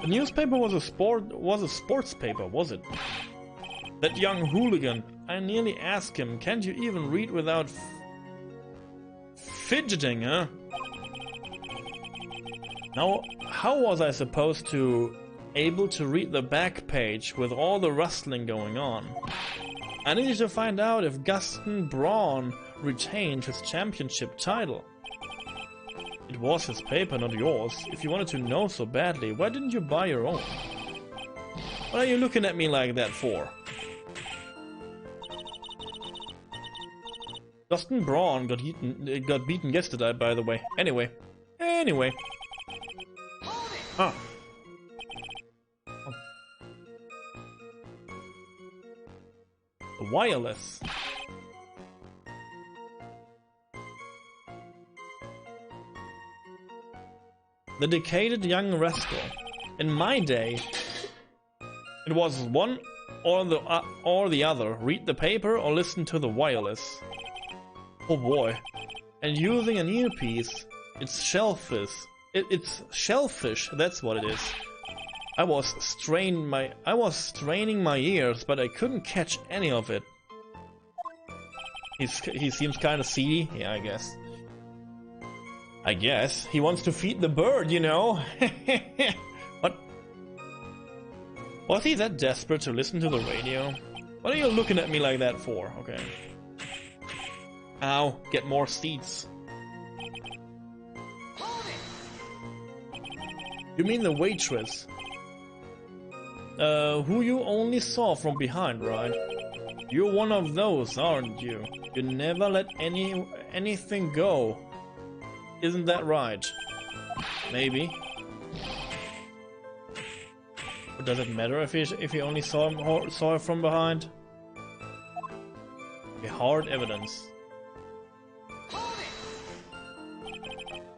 The newspaper was a sports paper, was it? That young hooligan. I nearly asked him, can't you even read without fidgeting, huh? Now, how was I supposed to able to read the back page with all the rustling going on? I needed to find out if Guston Braun retained his championship title. It was his paper, not yours. If you wanted to know so badly, why didn't you buy your own? What are you looking at me like that for? Guston Braun got beaten yesterday, by the way. Anyway. Ah. Wireless. The decayed young rascal. In my day, it was one or the other. Read the paper or listen to the wireless. Oh boy. And using an earpiece, it's shellfish. It's shellfish, that's what it is. I was straining my ears, but I couldn't catch any of it. He seems kind of seedy. Yeah, I guess. He wants to feed the bird, you know. What? Was he that desperate to listen to the radio? What are you looking at me like that for? Okay. Ow, get more seats. You mean the waitress? Who you only saw from behind, right? You're one of those, aren't you? You never let anything go. Isn't that right? Maybe. But does it matter if he only saw her from behind? Okay, hard evidence.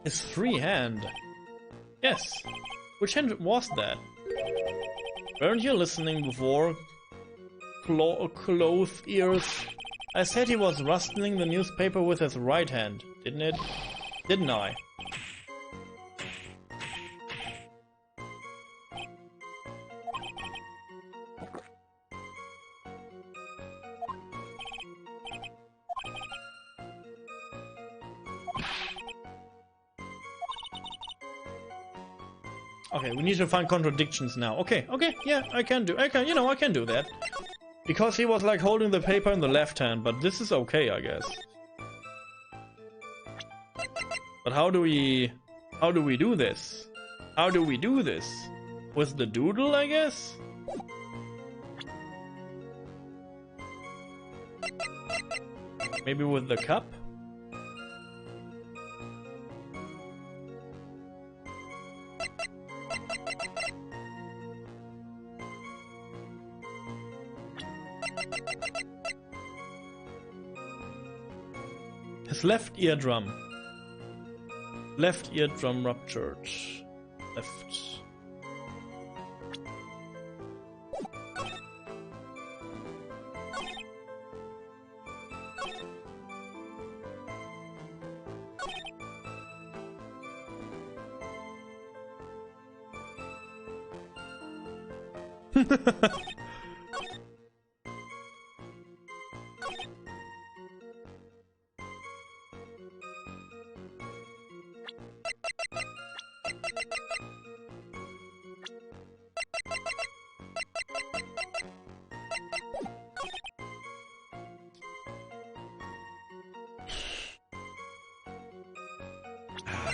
His free hand. Yes. Which hand was that? Weren't you listening before? Close ears. I said he was rustling the newspaper with his right hand, didn't I? Okay, we need to find contradictions now. Okay, yeah, I can do that. Because he was like holding the paper in the left hand, but this is okay, I guess. But how do we do this? How do we do this? With the doodle, I guess? Maybe with the cup? His left eardrum. Left eardrum ruptured. Left.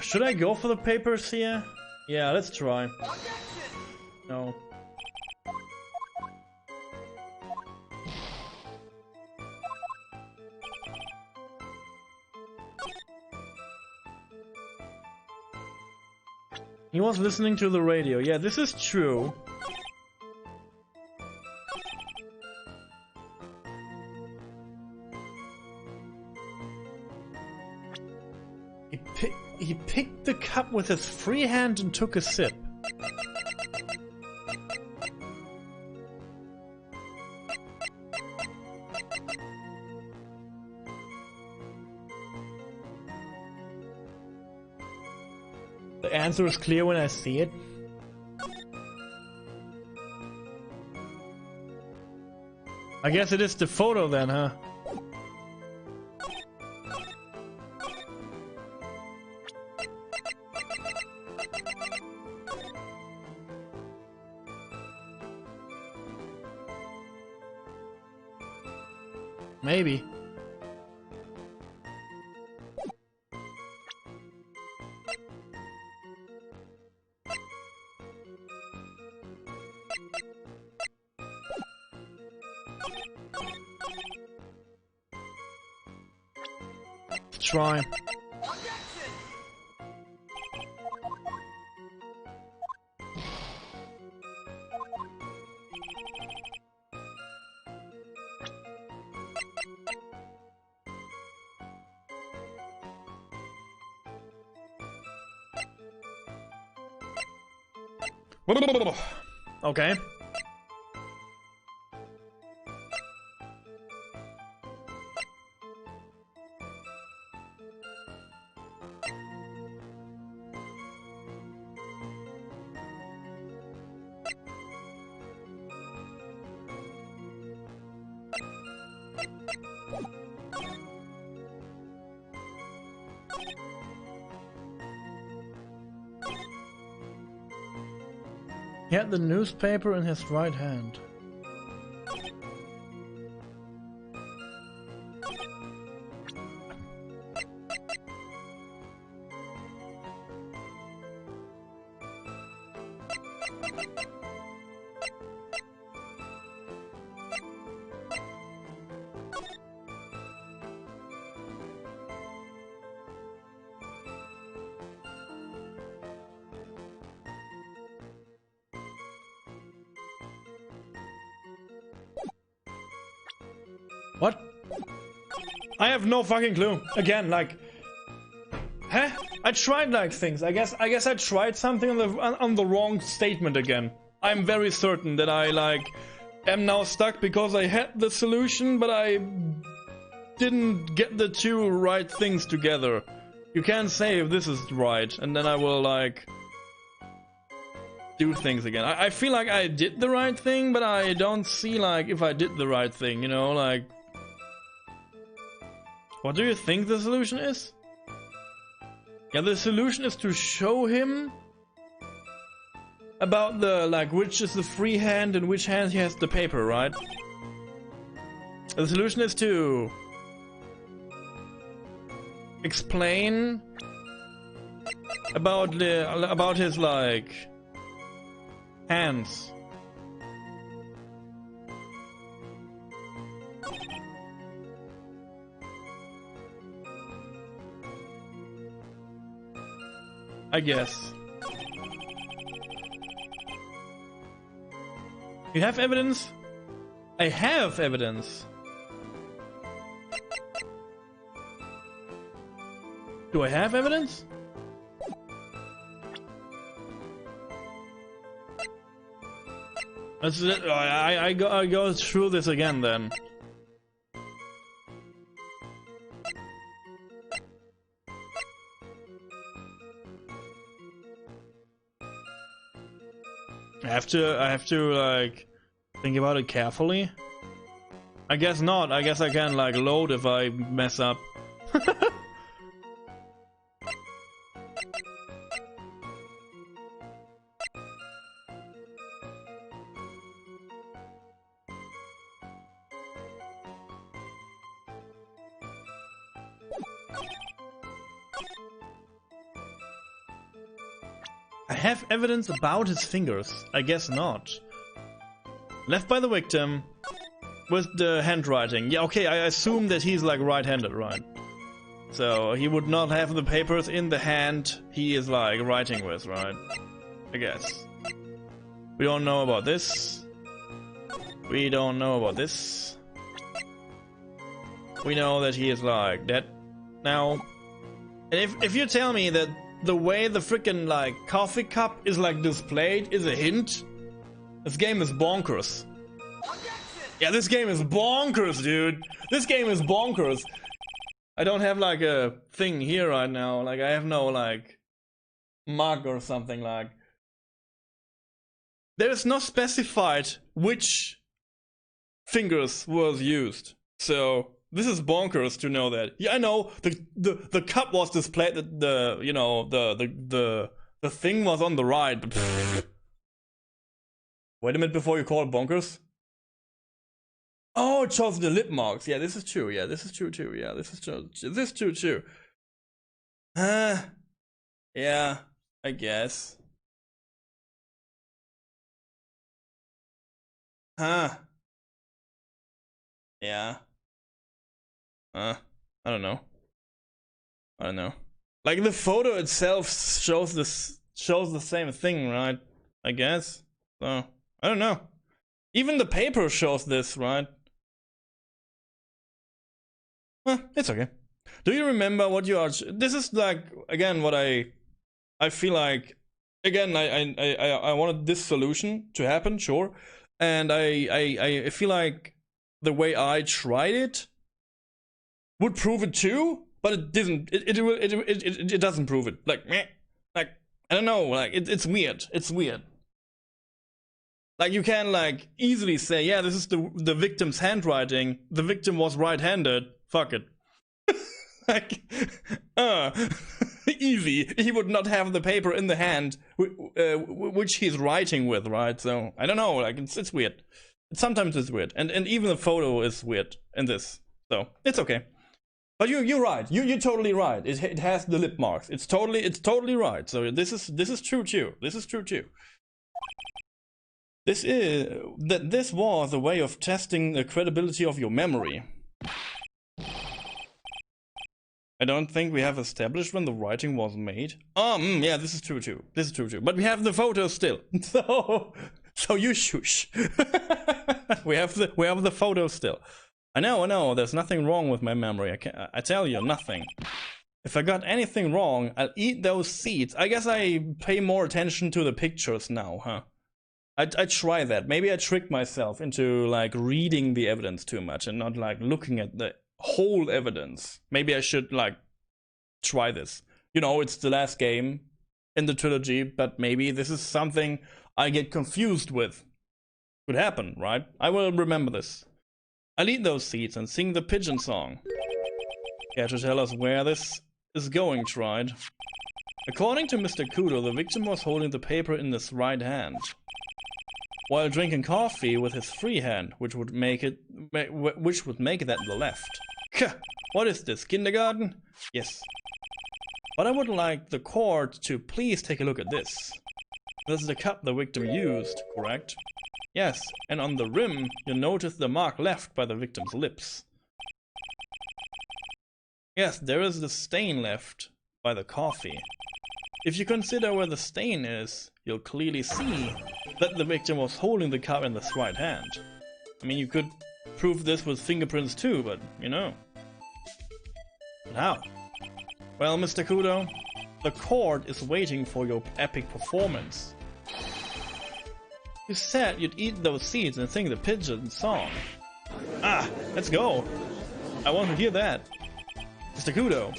Should I go for the papers here? Yeah, let's try. No. He was listening to the radio. Yeah, this is true. He picked the cup with his free hand and took a sip. The answer is clear when I see it. I guess it is the photo then, huh? Maybe. Try. Okay. He had the newspaper in his right hand. What? I have no fucking clue. Again, like, huh? I tried like things. I guess I tried something on the wrong statement again. I'm very certain that I like am now stuck because I had the solution, but I didn't get the two right things together. You can't say if this is right, and then I will like do things again. I feel like I did the right thing, but I don't see like if I did the right thing, you know, like. What do you think the solution is? Yeah, the solution is to show him about the, like, which is the free hand and which hand he has the paper, right? The solution is to explain about his, like, hands. I guess. You have evidence? I have evidence. Do I have evidence? I go through this again then. I have to like think about it carefully. I guess not. I guess I can like load if I mess up. I have evidence about his fingers. I guess not. Left by the victim with the handwriting. Yeah, okay, I assume that he's like right-handed, right? So he would not have the papers in the hand he is like writing with, right? I guess. We don't know about this. We don't know about this. We know that he is like dead now. And if you tell me that the way the freaking like coffee cup is like displayed is a hint, this game is bonkers. Yeah, this game is bonkers, dude. This game is bonkers. I don't have like a thing here right now. Like I have no like mug or something like. There is not specified which fingers was used. So this is bonkers to know that. Yeah, I know the cup was displayed. The you know the thing was on the right. But wait a minute before you call it bonkers. Oh, it shows the lip marks. Yeah, this is true. Yeah, this is true too. Yeah, this is true. This is true too. Yeah, I guess. Huh. Yeah. I don't know. I don't know. Like the photo itself shows the same thing, right? I guess. So I don't know. Even the paper shows this, right? It's okay. Do you remember what you are? This is like again what I feel like. Again, I wanted this solution to happen, sure, and I feel like the way I tried it would prove it too, but it didn't. It doesn't prove it. Like I don't know. Like it's weird. It's weird. Like you can like easily say, yeah, this is the victim's handwriting. The victim was right-handed. Fuck it. Like, easy. He would not have the paper in the hand which he's writing with, right? So I don't know. Like it's weird. Sometimes it's weird, and even the photo is weird in this. So it's okay. But you're right. You're totally right. It has the lip marks. It's totally right. So this is true too. This is true too. This was a way of testing the credibility of your memory. I don't think we have established when the writing was made. Yeah, this is true too. This is true too. But we have the photo still. So you shush. we have the photo still. I know. There's nothing wrong with my memory. I tell you, nothing. If I got anything wrong, I'll eat those seeds. I guess I pay more attention to the pictures now, huh? I try that. Maybe I tricked myself into like reading the evidence too much and not like looking at the whole evidence. Maybe I should like try this. You know, it's the last game in the trilogy, but maybe this is something I get confused with. Could happen, right? I will remember this. I'll eat those seeds and sing the pigeon song. Care to tell us where this is going, Wright? According to Mr. Kudo, the victim was holding the paper in his right hand, while drinking coffee with his free hand, which would make that the left. What is this, kindergarten? Yes. But I would like the court to please take a look at this. This is the cup the victim used, correct? Yes, and on the rim, you notice the mark left by the victim's lips. Yes, there is the stain left by the coffee. If you consider where the stain is, you'll clearly see that the victim was holding the cup in his right hand. I mean, you could prove this with fingerprints too, but you know. But how? Well, Mr. Kudo, the court is waiting for your epic performance. You said you'd eat those seeds and sing the pigeon song. Let's go. I want to hear that. Mr. Kudo,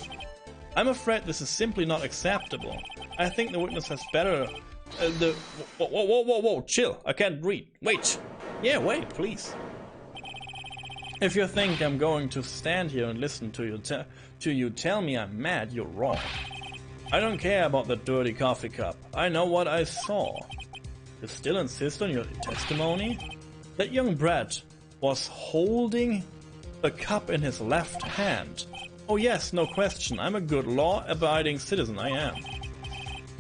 I'm afraid this is simply not acceptable. I think the witness has better... Whoa, chill. I can't read. Wait. Yeah, wait, please. If you think I'm going to stand here and listen to you tell me I'm mad, you're wrong. I don't care about the dirty coffee cup. I know what I saw. You still insist on your testimony? That young brat was holding the cup in his left hand. Oh yes, no question. I'm a good law-abiding citizen, I am.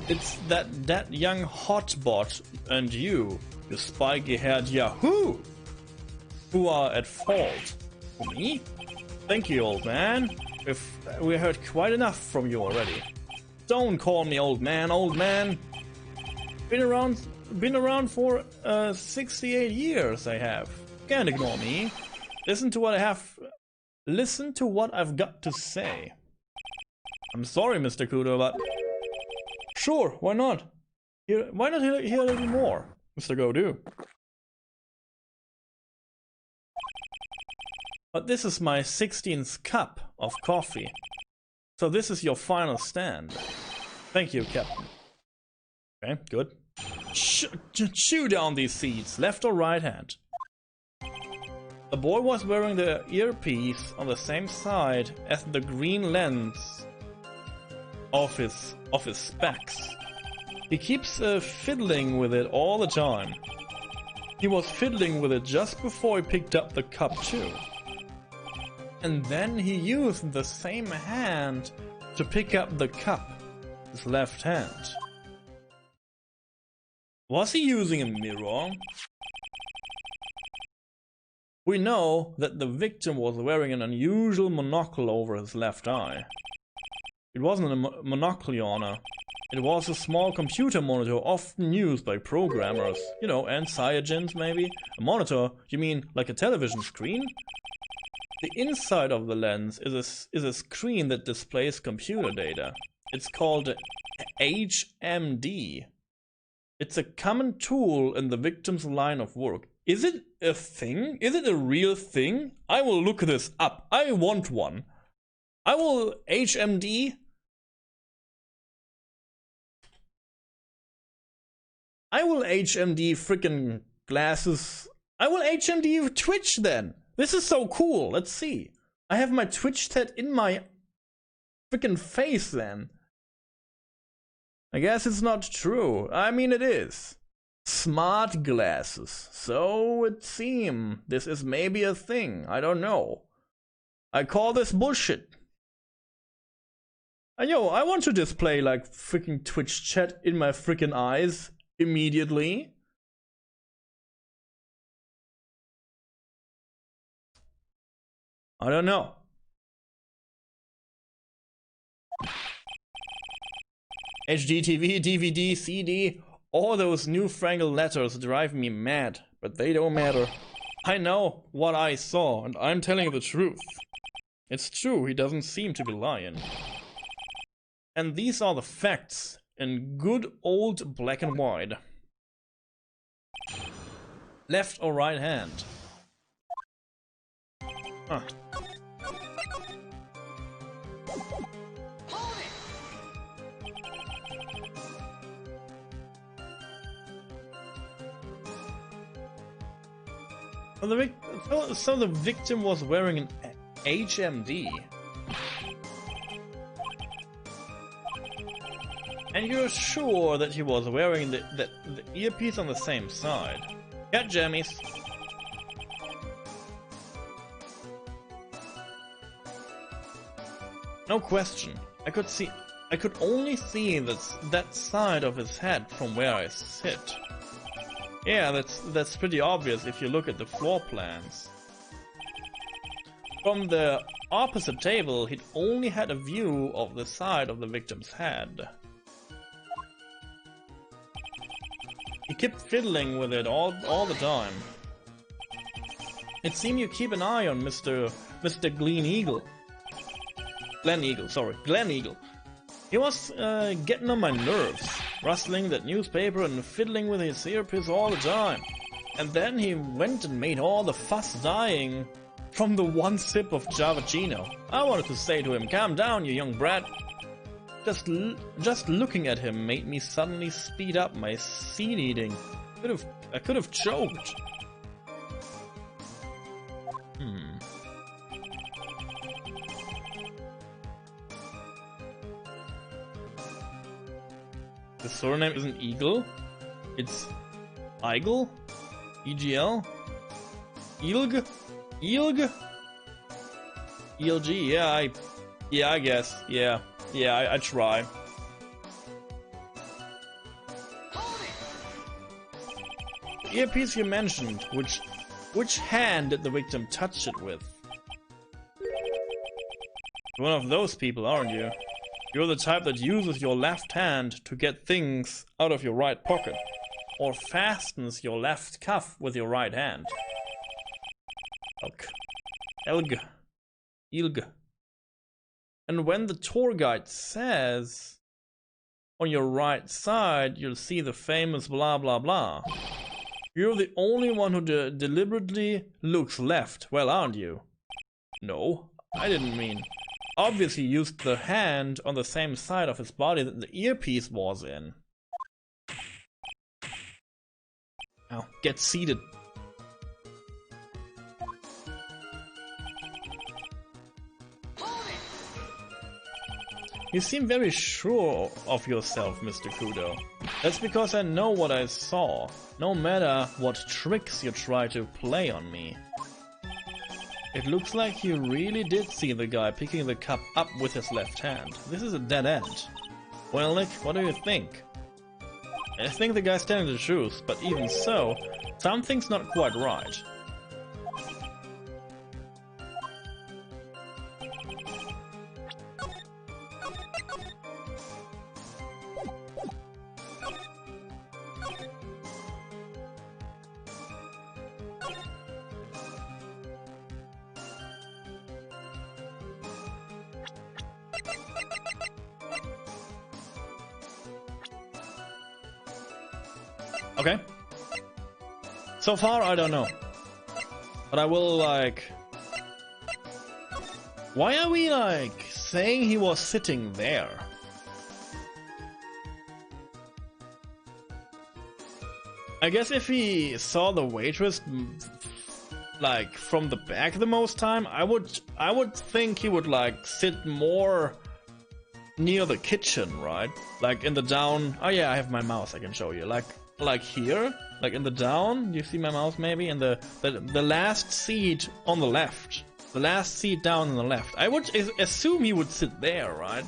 It's that young hotbot and you spiky-haired yahoo, who are at fault. Me? Thank you, old man. We heard quite enough from you already. Don't call me old man, old man. Been around for 68 years, I have. Can't ignore me. Listen to what I've got to say. I'm sorry, Mr. Kudo, but... Sure, why not? Why not hear a little more, Mr. Godu? But this is my 16th cup of coffee. So this is your final stand. Thank you, Captain. Okay, good. Chew down these seeds, left or right hand. The boy was wearing the earpiece on the same side as the green lens of his specs. He keeps fiddling with it all the time. He was fiddling with it just before he picked up the cup too. And then he used the same hand to pick up the cup, his left hand. Was he using a mirror? We know that the victim was wearing an unusual monocle over his left eye. It wasn't a monocular. It was a small computer monitor often used by programmers, you know, and cyanogens maybe. A monitor? You mean like a television screen? The inside of the lens is a screen that displays computer data. It's called HMD. It's a common tool in the victim's line of work. Is it a thing? Is it a real thing? I will look this up. I want one. I will HMD. I will HMD frickin' glasses. I will HMD Twitch then. This is so cool. Let's see. I have my Twitch set in my frickin' face then. I guess it's not true. I mean, it is. Smart glasses. So it seems this is maybe a thing. I don't know. I call this bullshit. Yo, I want to display like freaking Twitch chat in my freaking eyes immediately. I don't know. HDTV, DVD, CD, all those newfangled letters drive me mad, but they don't matter. I know what I saw, and I'm telling the truth. It's true, he doesn't seem to be lying. And these are the facts, in good old black and white. Left or right hand? Huh. So the victim was wearing an HMD. And you're sure that he was wearing the earpiece on the same side? Got jammies. No question. I could only see that side of his head from where I sit. Yeah, that's pretty obvious if you look at the floor plans. From the opposite table, he'd only had a view of the side of the victim's head. He kept fiddling with it all the time. It seemed you keep an eye on Mr. Glen Eagle. He was getting on my nerves, rustling that newspaper and fiddling with his earpiece all the time. And then he went and made all the fuss dying from the one sip of Javachino. I wanted to say to him, calm down, you young brat. Just looking at him made me suddenly speed up my seed eating. I could have choked. The surname isn't Eagle, it's Eigel? EGL? Ilg? ELG, yeah, I guess, yeah, I try. The earpiece you mentioned, which hand did the victim touch it with? You're one of those people, aren't you? You're the type that uses your left hand to get things out of your right pocket, or fastens your left cuff with your right hand. Ilg. And when the tour guide says, on your right side, you'll see the famous blah blah blah. You're the only one who deliberately looks left, well, aren't you? No, I didn't mean. Obviously used the hand on the same side of his body that the earpiece was in. Now, get seated. You seem very sure of yourself, Mr. Kudo. That's because I know what I saw, no matter what tricks you try to play on me. It looks like you really did see the guy picking the cup up with his left hand. This is a dead end. Well, Nick, what do you think? I think the guy's telling the truth, but even so, something's not quite right. Okay. So far, I don't know. But I will, like... Why are we, like, saying he was sitting there? I guess if he saw the waitress, like, from the back the most time, I would think he would, like, sit more near the kitchen, right? Like, in the down... Oh yeah, I have my mouse, I can show you. Like here, like in the down, you see my mouse maybe, and the last seat on the left, the last seat down on the left. I would assume he would sit there, right?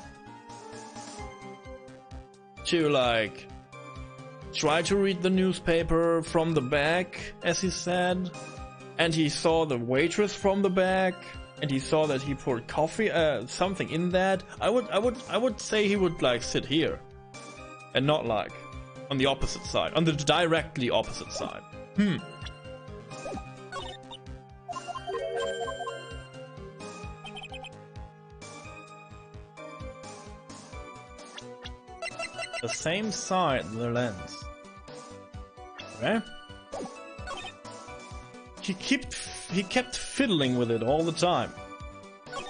To like try to read the newspaper from the back, as he said, and he saw the waitress from the back, and he saw that he poured coffee, something in that. I would say he would like sit here, and not like on the opposite side, on the directly opposite side. The same side of the lens. Okay. He kept fiddling with it all the time.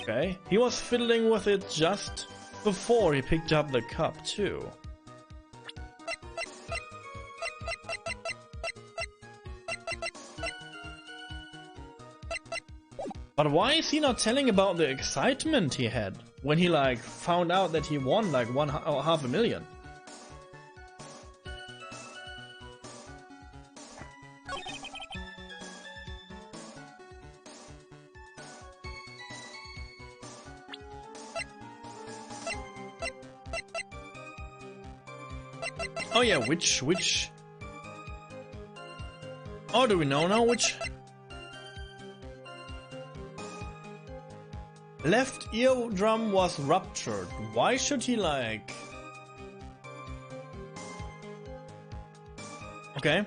Okay. He was fiddling with it just before he picked up the cup too. But why is he not telling about the excitement he had when he like found out that he won like half a million? Oh yeah, which? Oh, do we know now which? Left eardrum was ruptured. Why should he like... Okay.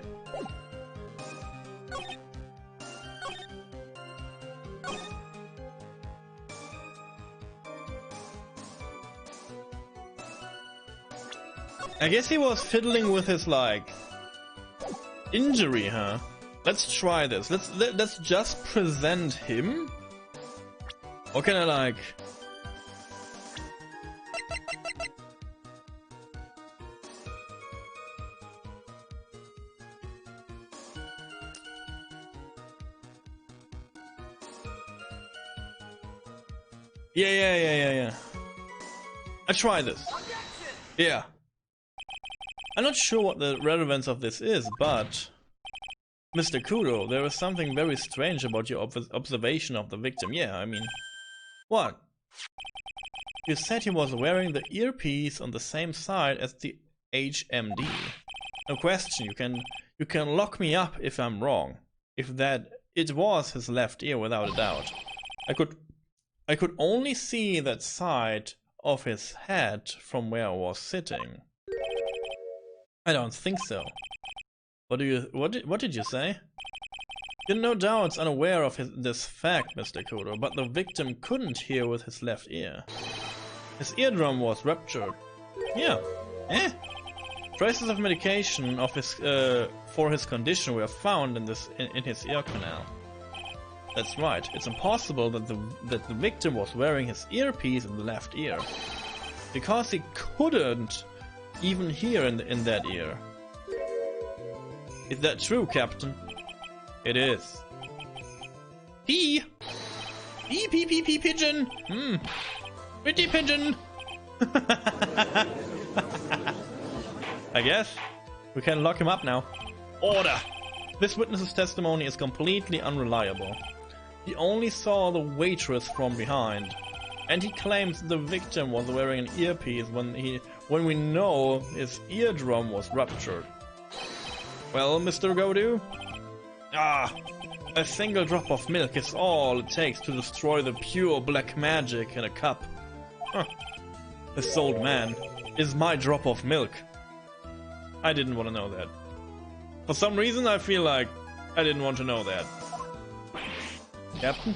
I guess he was fiddling with his like injury, huh? Let's try this. Let's just present him. Or can I like... Yeah. I try this. Yeah. I'm not sure what the relevance of this is, but... Mr. Kudo, there is something very strange about your observation of the victim. Yeah, I mean... What? You said he was wearing the earpiece on the same side as the HMD. No question, you can lock me up if I'm wrong. If that it was his left ear without a doubt. I could only see that side of his head from where I was sitting. I don't think so. What did you say? You're no doubts unaware of this fact, Mr. Kudo, but the victim couldn't hear with his left ear. His eardrum was ruptured. Yeah. Traces of medication of his for his condition were found in his ear canal. That's right. It's impossible that the victim was wearing his earpiece in the left ear, because he couldn't even hear in that ear. Is that true, Captain? It is. Pee, pigeon. Pretty pigeon. I guess we can lock him up now. Order! This witness's testimony is completely unreliable. He only saw the waitress from behind, and he claims the victim was wearing an earpiece when we know his eardrum was ruptured. Well, Mr. Godu? A single drop of milk is all it takes to destroy the pure black magic in a cup. Huh. This old man is my drop of milk. I didn't want to know that. For some reason, I feel like I didn't want to know that. Captain?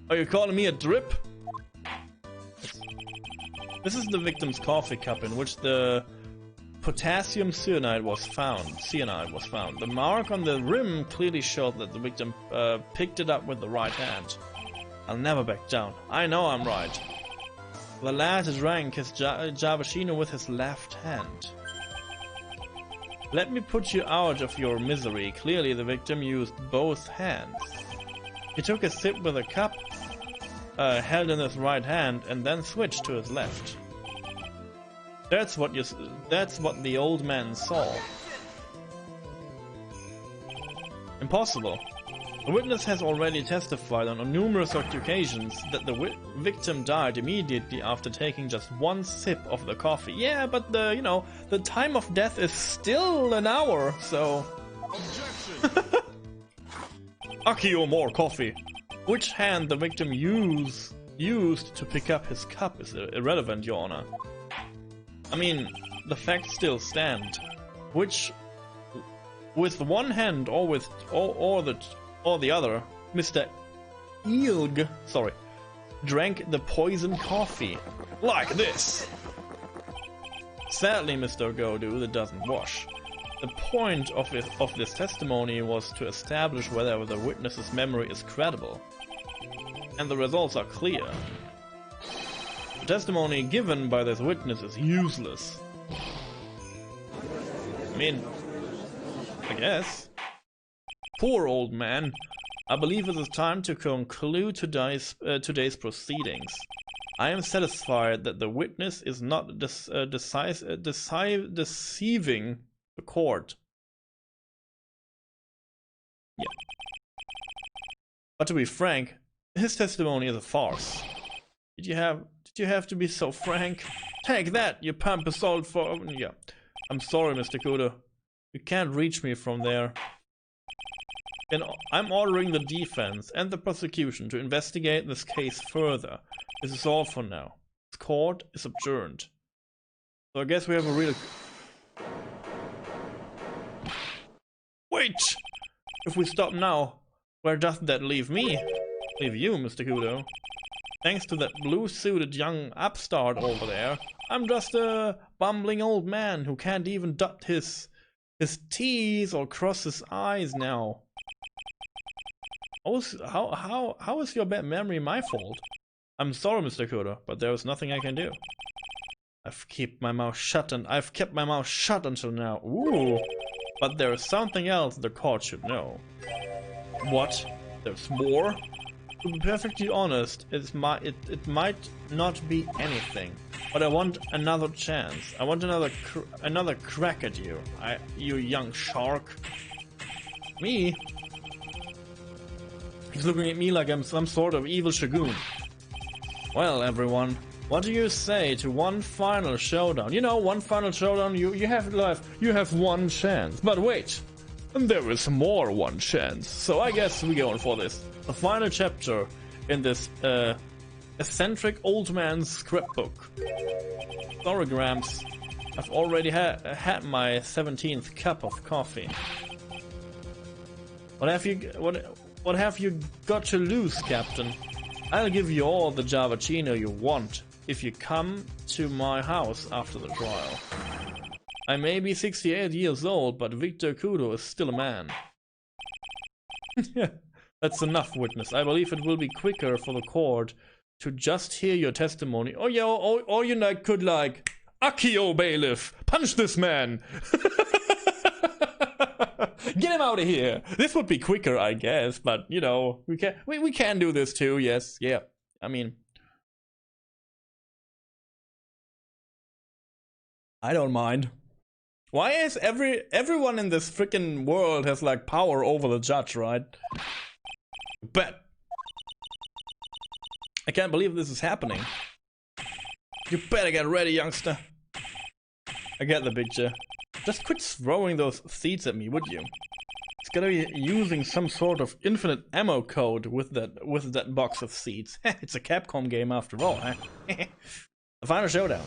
Are you calling me a drip? This is the victim's coffee cup in which the potassium cyanide was found. The mark on the rim clearly showed that the victim picked it up with the right hand. I'll never back down. I know I'm right. The lad drank his Javashino with his left hand. Let me put you out of your misery. Clearly the victim used both hands. He took a sip with a cup held in his right hand and then switched to his left. That's what the old man saw. Impossible. The witness has already testified on numerous occasions that the victim died immediately after taking just one sip of the coffee. Yeah, but the time of death is still an hour, so... Objection! Akio, more coffee. Which hand the victim used to pick up his cup is irrelevant, Your Honor. I mean, the facts still stand. Which, with one hand or the other, Mr. Ilg, drank the poison coffee. Like this! Sadly, Mr. Godu, that doesn't wash. The point of this testimony was to establish whether the witness's memory is credible. And the results are clear. The testimony given by this witness is useless. I mean, I guess. Poor old man. I believe it is time to conclude today's proceedings. I am satisfied that the witness is not deceiving the court. Yeah. But to be frank, his testimony is a farce. Did you have to be so frank? Take that, you pompous old yeah. I'm sorry, Mr. Kudo. You can't reach me from there. And I'm ordering the defense and the prosecution to investigate this case further. This is all for now. This court is adjourned. So I guess we have a real... Wait! If we stop now, where does that leave me? Leave you, Mr. Kudo. Thanks to that blue-suited young upstart over there, I'm just a bumbling old man who can't even dot his T's or cross his I's now. How is your bad memory my fault? I'm sorry, Mr. Kudo, but there is nothing I can do. I've kept my mouth shut until now. Ooh, but there is something else the court should know. What? There's more? To be perfectly honest, it might not be anything, but I want another chance. I want another crack at you, you young shark. Me? He's looking at me like I'm some sort of evil shagoon. Well, everyone, what do you say to one final showdown? You know, one final showdown. You have one chance. But wait, there is more one chance. So I guess we're going for this. The final chapter in this eccentric old man's scrapbook. Sorry, Gramps. I've already had my 17th cup of coffee. What have you got to lose, Captain? I'll give you all the Javachino you want if you come to my house after the trial. I may be 68 years old, but Victor Kudo is still a man. That's enough, witness. I believe it will be quicker for the court to just hear your testimony. Oh yeah, or you could Akio, bailiff, punch this man. Get him out of here. This would be quicker, I guess, but you know, we can do this too. Yes, yeah. I mean, I don't mind. Why is everyone in this freaking world has like power over the judge, right? But I can't believe this is happening. You better get ready, youngster. I get the picture. Just quit throwing those seeds at me, would you? It's gonna be using some sort of infinite ammo code with that box of seeds. It's a Capcom game after all, huh? The final showdown.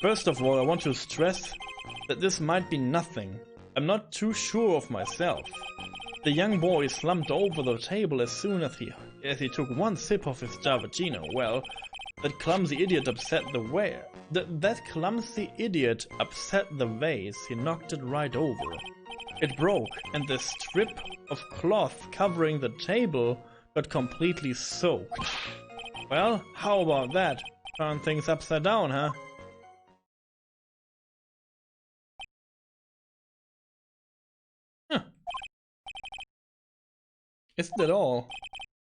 First of all, I want to stress that this might be nothing. I'm not too sure of myself. The young boy slumped over the table as soon as he took one sip of his Javagino. Well, that clumsy idiot upset the way. That clumsy idiot upset the vase. He knocked it right over. It broke, and the strip of cloth covering the table got completely soaked. Well, how about that? Turn things upside down, huh? Huh. Isn't that all?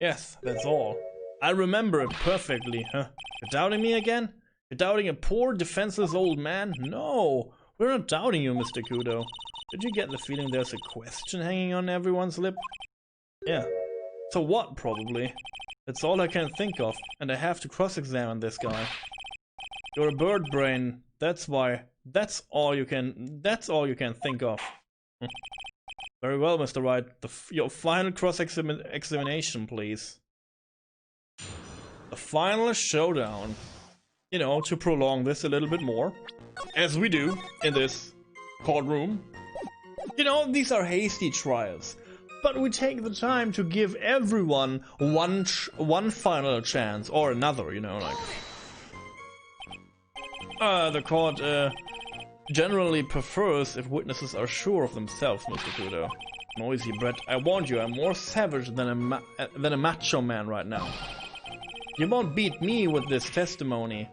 Yes, that's all. I remember it perfectly, huh? You're doubting me again? You're doubting a poor, defenseless old man? No, we're not doubting you, Mr. Kudo. Did you get the feeling there's a question hanging on everyone's lip? Yeah. So what, probably? That's all I can think of, and I have to cross-examine this guy. You're a bird brain, that's why. That's all you can think of. Very well, Mr. Wright. Your final cross-examination, please. The final showdown. You know, to prolong this a little bit more, as we do in this courtroom. You know, these are hasty trials, but we take the time to give everyone one final chance or another, you know, like. The court generally prefers if witnesses are sure of themselves, Mr. Kudo. Noisy Brett, I warned you, I'm more savage than a macho man right now. You won't beat me with this testimony.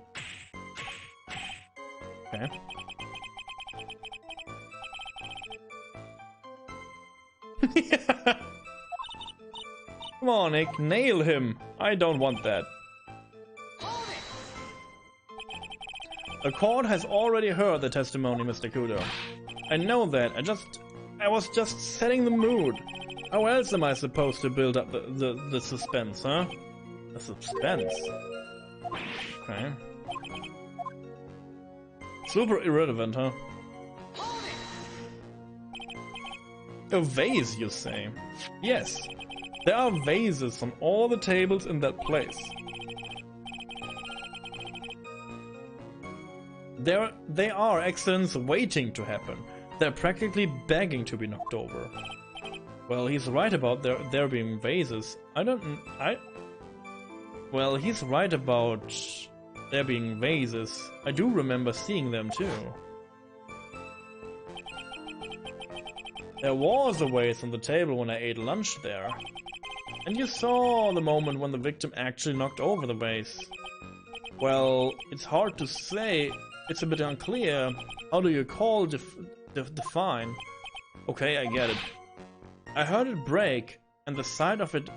Okay. Come on, Nick, nail him. I don't want that. The court has already heard the testimony, Mr. Kudo. I know that. I was just setting the mood. How else am I supposed to build up the suspense, huh? The suspense. Okay. Super irrelevant, huh? A vase, you say? Yes. There are vases on all the tables in that place. They are accidents waiting to happen. They're practically begging to be knocked over. Well, he's right about there being vases. Well, he's right about there being vases. I do remember seeing them too. There was a vase on the table when I ate lunch there. And you saw the moment when the victim actually knocked over the vase. Well, it's hard to say. It's a bit unclear. How do you call define? Okay, I get it. I heard it break, and the sight of it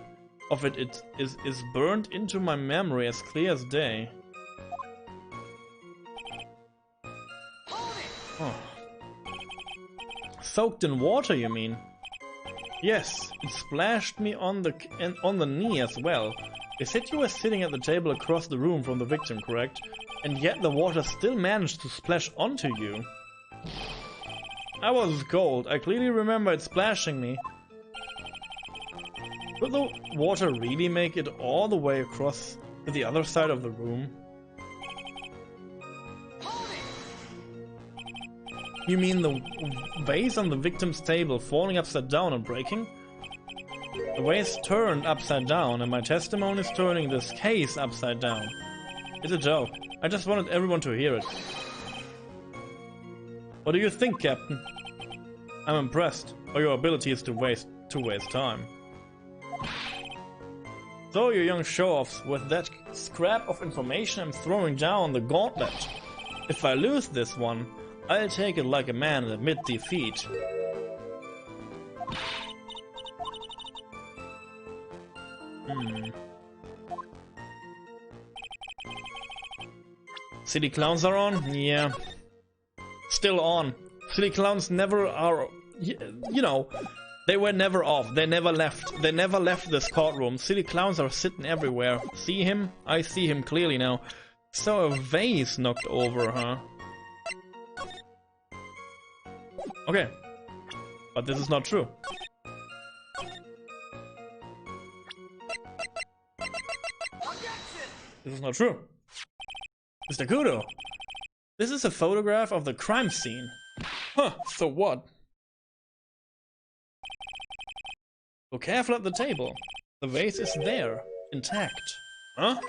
is burned into my memory as clear as day. Oh. Soaked in water, you mean? Yes, it splashed me on the knee as well. You said you were sitting at the table across the room from the victim, correct? And yet the water still managed to splash onto you. I was cold. I clearly remember it splashing me. Could the water really make it all the way across to the other side of the room? You mean the vase on the victim's table falling upside down and breaking? The vase turned upside down, and my testimony is turning this case upside down. It's a joke. I just wanted everyone to hear it. What do you think, Captain? I'm impressed by your abilities to waste time. So, you young show-offs, with that scrap of information I'm throwing down the gauntlet. If I lose this one, I'll take it like a man and admit defeat. City clowns are on? Yeah. Still on. City clowns never are... You know, they were never off. They never left. They never left this courtroom. City clowns are sitting everywhere. See him? I see him clearly now. So a vase knocked over, huh? Okay. But this is not true. This is not true. Mr. Kudo, this is a photograph of the crime scene. Huh, so what? Go careful at the table. The vase is there, intact. Huh?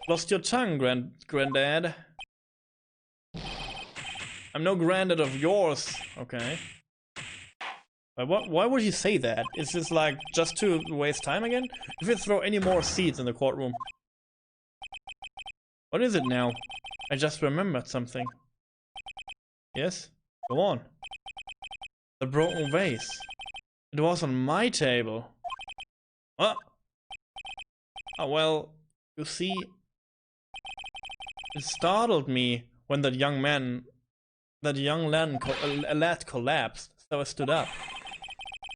Lost your tongue, Granddad. I'm no granddad of yours. Okay. But why would he say that? Is this like just to waste time again? If you throw any more seeds in the courtroom. What is it now? I just remembered something. Yes? Go on. The broken vase. It was on my table. What? Oh, well, you see, it startled me when that young lad collapsed, so I stood up.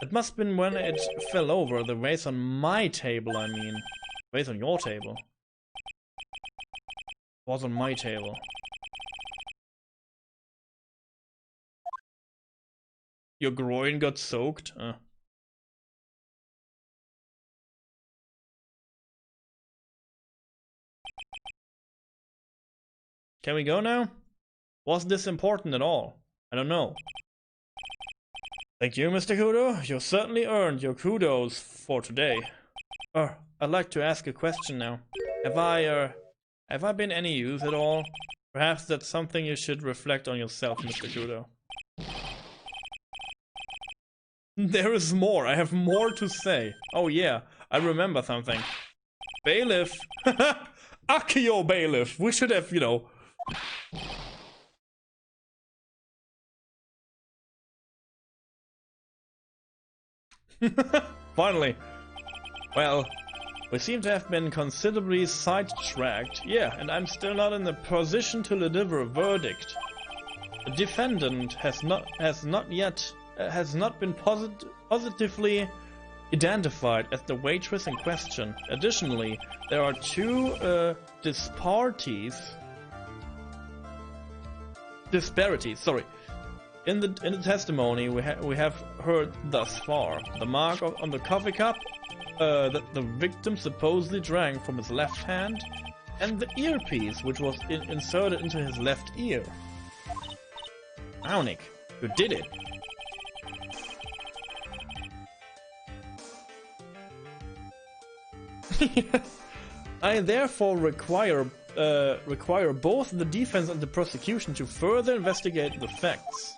It must have been when it fell over, the vase on my table, I mean. Vase on your table. It was on my table. Your groin got soaked? Can we go now? Wasn't this important at all? I don't know. Thank you, Mr. Kudo. You certainly earned your kudos for today. I'd like to ask a question now. Have I been any use at all? Perhaps that's something you should reflect on yourself, Mr. Kudo. There is more. I have more to say. Oh yeah, I remember something. Bailiff. Akio Bailiff. We should have, you know. Finally. Well, we seem to have been considerably sidetracked. Yeah, and I'm still not in the position to deliver a verdict. The defendant has not been positively identified as the waitress in question. Additionally, there are two disparities. Sorry. In the testimony we have heard thus far, the mark on the coffee cup that the victim supposedly drank from his left hand, and the earpiece which was inserted into his left ear. Nick, you did it. I therefore require both the defense and the prosecution to further investigate the facts.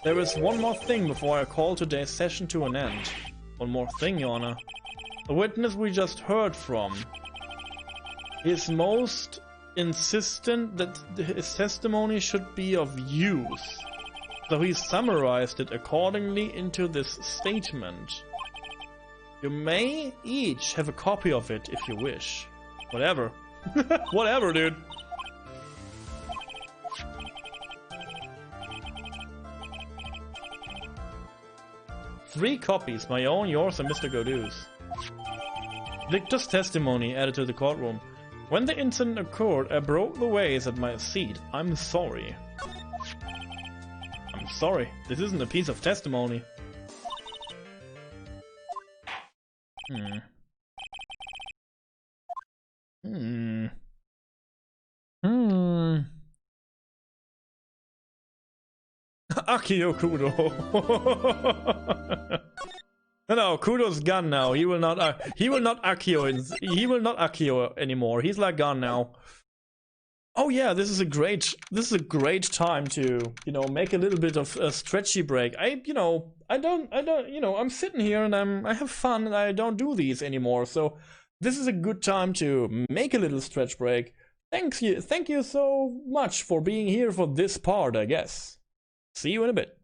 There is one more thing before I call today's session to an end. One more thing, Your Honor. The witness we just heard from is most insistent that his testimony should be of use, so he summarized it accordingly into this statement. You may each have a copy of it if you wish. Whatever. Whatever, dude. Three copies, my own, yours, and Mr. Godoo's. Victor's testimony added to the courtroom. When the incident occurred, I broke the vase at my seat. I'm sorry. I'm sorry. This isn't a piece of testimony. Akio Kudo. No, Kudo's gone now. He will not Akio anymore. He's like gone now. Oh yeah, this is a great time to, you know, make a little bit of a stretchy break. I'm sitting here and I have fun and I don't do these anymore. So this is a good time to make a little stretch break. Thank you so much for being here for this part, I guess. See you in a bit.